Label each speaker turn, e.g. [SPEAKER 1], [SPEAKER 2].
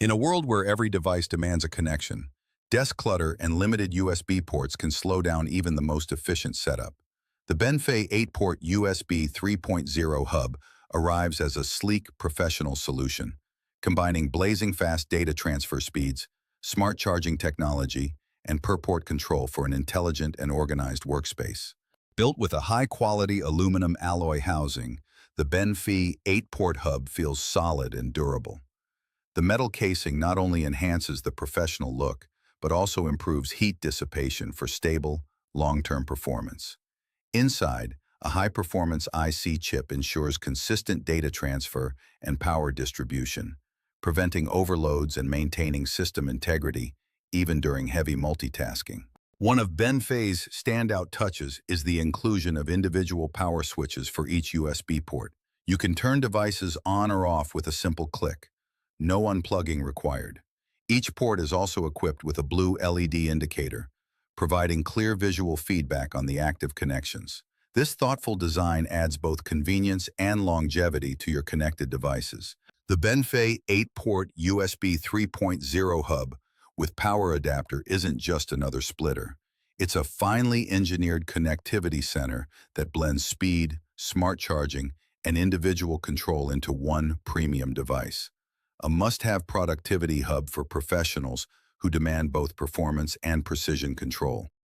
[SPEAKER 1] In a world where every device demands a connection, desk clutter and limited USB ports can slow down even the most efficient setup. The BENFEI 8-port USB 3.0 hub arrives as a sleek, professional solution, combining blazing fast data transfer speeds, smart charging technology, and per-port control for an intelligent and organized workspace. Built with a high-quality aluminum alloy housing, the BENFEI 8-port hub feels solid and durable. The metal casing not only enhances the professional look, but also improves heat dissipation for stable, long-term performance. Inside, a high-performance IC chip ensures consistent data transfer and power distribution, preventing overloads and maintaining system integrity, even during heavy multitasking. One of BENFEI's standout touches is the inclusion of individual power switches for each USB port. You can turn devices on or off with a simple click. No unplugging required. Each port is also equipped with a blue LED indicator, providing clear visual feedback on the active connections. This thoughtful design adds both convenience and longevity to your connected devices. The BENFEI 8-port USB 3.0 hub with power adapter isn't just another splitter. It's a finely engineered connectivity center that blends speed, smart charging, and individual control into one premium device. A must-have productivity hub for professionals who demand both performance and precision control.